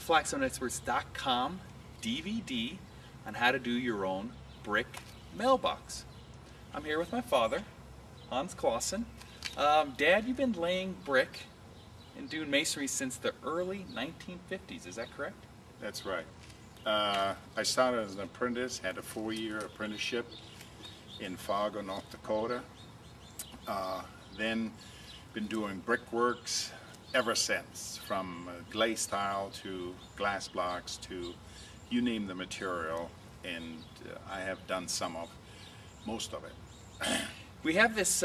flagstoneexperts.com DVD on how to do your own brick mailbox. I'm here with my father, Hans Clausen. Dad, you've been laying brick and doing masonry since the early 1950s, is that correct? That's right. I started as an apprentice, had a 4-year apprenticeship in Fargo, North Dakota. Then been doing brickworks ever since, from glaze tile to glass blocks to you name the material, and I have done most of it. We have this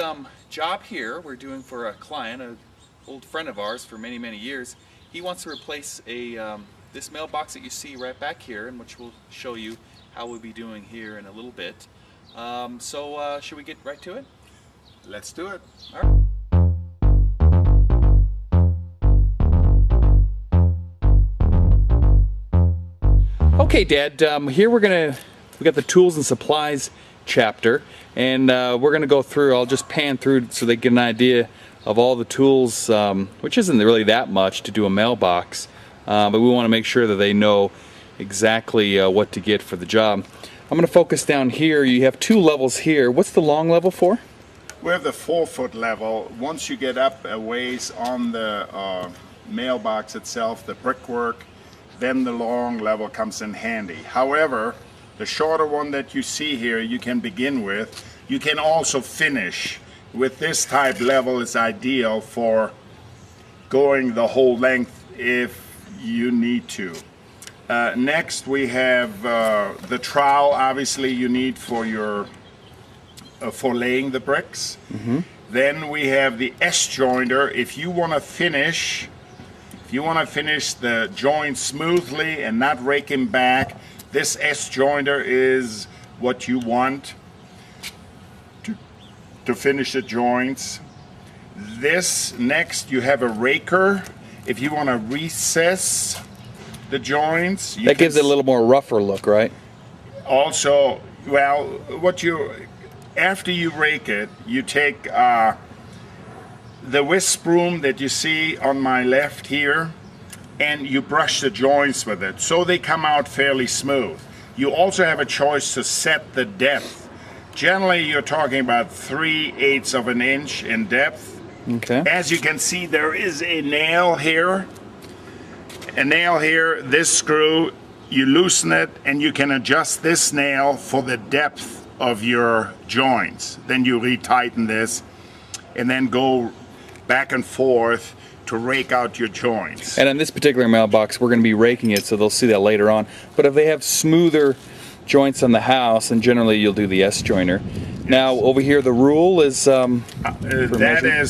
job here we're doing for a client, an old friend of ours for many, many years. He wants to replace this mailbox that you see right back here, and which we'll show you how we'll be doing here in a little bit. So should we get right to it? Let's do it. All right. Okay, Dad, here we got the tools and supplies chapter, and we're gonna go through, I'll just pan through so they get an idea of all the tools, which isn't really that much to do a mailbox, but we want to make sure that they know exactly what to get for the job. I'm gonna focus down here. You have 2 levels here. What's the long level for? We have the 4-foot level. Once you get up a ways on the mailbox itself, the brickwork, then the long level comes in handy. However, the shorter one that you see here, you can begin with. You can also finish with this type level. Is ideal for going the whole length if you need to. Next we have the trowel, obviously you need for your for laying the bricks. Then we have the S-jointer. If you want to finish the joint smoothly and not raking back, this S-jointer is what you want to finish the joints. This next, you have a raker. If you want to recess the joints, that gives it a little more rougher look, right? Also, well, after you rake it, you take the whisk broom that you see on my left here, and you brush the joints with it so they come out fairly smooth. You also have a choice to set the depth. Generally you're talking about 3/8 of an inch in depth. Okay. As you can see, there is a nail here. This screw, you loosen it and you can adjust this nail for the depth of your joints. Then you retighten this and then go back and forth to rake out your joints. And on this particular mailbox, we're going to be raking it, so they'll see that later on. But if they have smoother joints on the house, then generally you'll do the S-jointer. Yes. Now over here, the rule is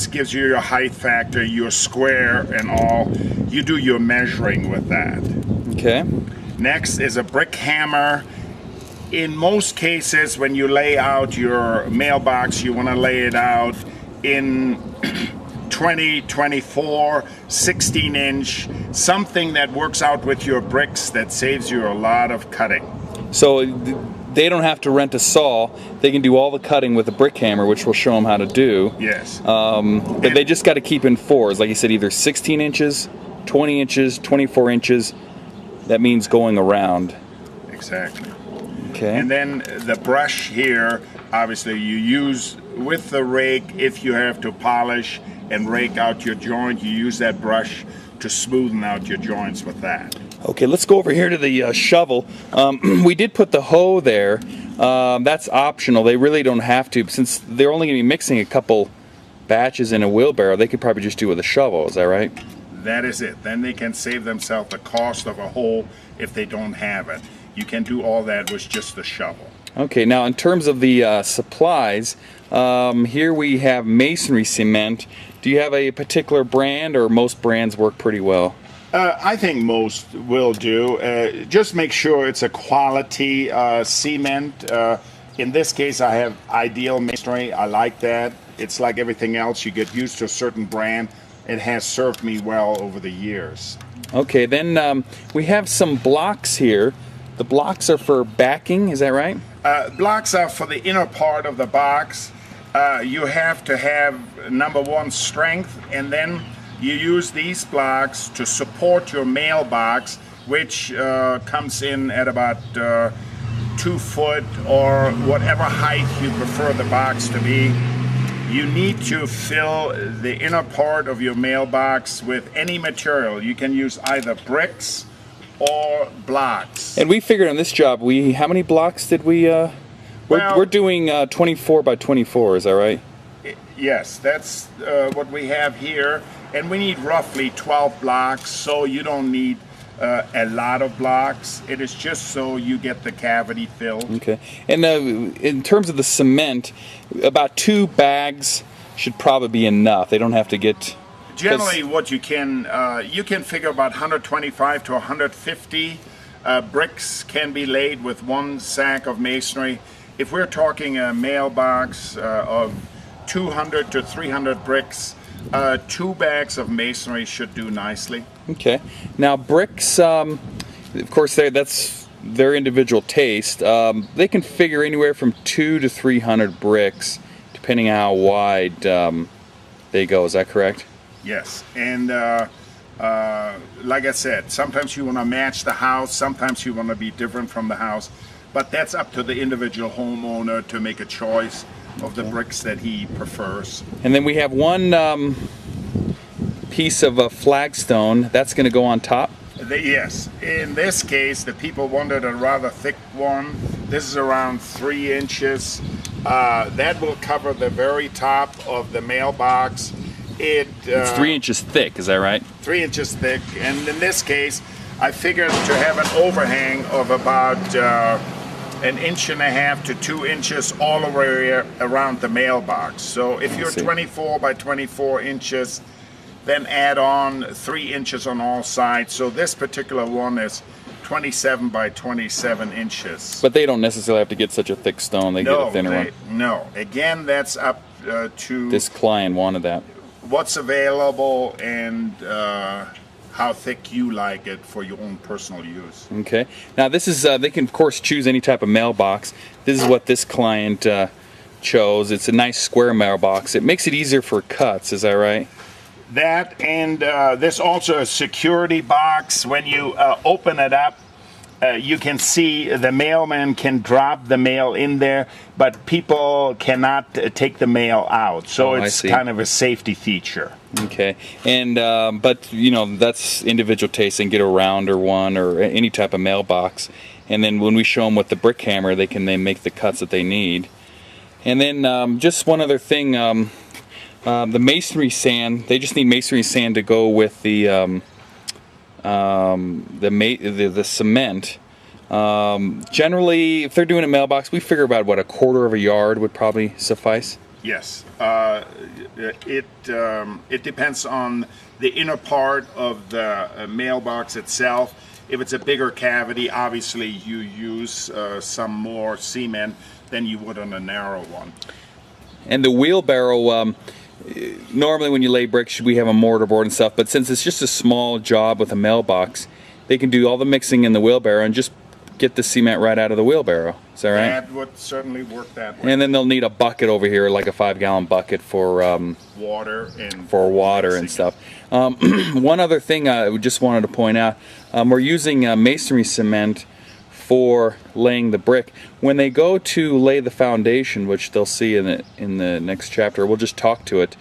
gives you your height factor, your square and all. You do your measuring with that. Okay. Next is a brick hammer. In most cases, when you lay out your mailbox, you want to lay it out in 20, 24, 16 inch, something that works out with your bricks that saves you a lot of cutting. So they don't have to rent a saw, they can do all the cutting with a brick hammer, which we'll show them how to do. Yes. But they just got to keep in 4s, like you said, either 16 inches, 20 inches, 24 inches. That means going around. Exactly. Okay. And then the brush here, obviously you use with the rake. If you have to polish and rake out your joint, you use that brush to smoothen out your joints with that. Okay, let's go over here to the shovel. We did put the hoe there. That's optional. They really don't have to, since they're only going to be mixing a couple batches in a wheelbarrow. They could probably just do it with a shovel. Is that right? That is it. Then they can save themselves the cost of a hoe if they don't have it. You can do all that with just the shovel. Okay, now in terms of the supplies, here we have masonry cement. Do you have a particular brand, or most brands work pretty well? I think most will do. Just make sure it's a quality cement. In this case, I have Ideal Masonry. I like that. It's like everything else. You get used to a certain brand. It has served me well over the years. Okay, then we have some blocks here. The blocks are for backing, is that right? Blocks are for the inner part of the box. You have to have, number one, strength, and then you use these blocks to support your mailbox which comes in at about 2 foot or whatever height you prefer the box to be. You need to fill the inner part of your mailbox with any material. You can use either bricks or blocks. And we figured on this job, how many blocks did we? We're doing 24 by 24. Is that right? Yes, that's what we have here, and we need roughly 12 blocks. So you don't need a lot of blocks. It is just so you get the cavity filled. Okay. And in terms of the cement, about 2 bags should probably be enough. They don't have to get... Generally, what you can figure about 125 to 150 bricks can be laid with 1 sack of masonry. If we're talking a mailbox of 200 to 300 bricks, 2 bags of masonry should do nicely. Okay. Now bricks, of course, that's their individual taste. They can figure anywhere from 200 to 300 bricks, depending on how wide they go. Is that correct? Yes. And like I said, sometimes you want to match the house, sometimes you want to be different from the house, but that's up to the individual homeowner to make a choice of the bricks that he prefers. And then we have one piece of a flagstone that's going to go on top. Yes, in this case the people wanted a rather thick one. This is around 3 inches. That will cover the very top of the mailbox. It's 3 inches thick, is that right? 3 inches thick, and in this case I figured to have an overhang of about 1.5 to 2 inches all the way around the mailbox. So if you're 24 by 24 inches, then add on 3 inches on all sides. So this particular one is 27 by 27 inches. But they don't necessarily have to get such a thick stone. They get a thinner one. No. Again, that's up to... This client wanted that. What's available and how thick you like it for your own personal use. Okay. Now this is, they can of course choose any type of mailbox. This is what this client chose. It's a nice square mailbox. It makes it easier for cuts, is that right? That, and there's also a security box. When you open it up, you can see the mailman can drop the mail in there, but people cannot take the mail out. So it's kind of a safety feature. Okay. And but you know, that's individual taste. They can get a rounder one or any type of mailbox. And then when we show them with the brick hammer, they can then make the cuts that they need. And then just one other thing. The masonry sand, they just need masonry sand to go with the cement. Generally, if they're doing a mailbox, we figure about what, 1/4 yard would probably suffice. Yes, it depends on the inner part of the mailbox itself. If it's a bigger cavity, obviously you use some more cement than you would on a narrow one. And the wheelbarrow. Normally when you lay bricks we have a mortar board and stuff, but since it's just a small job with a mailbox, they can do all the mixing in the wheelbarrow and just get the cement right out of the wheelbarrow. Is that right? That would certainly work that way. And then they'll need a bucket over here, like a 5-gallon bucket for water and stuff. One other thing I just wanted to point out, we're using masonry cement for laying the brick. When they go to lay the foundation, which they'll see in the next chapter, we'll just talk to it.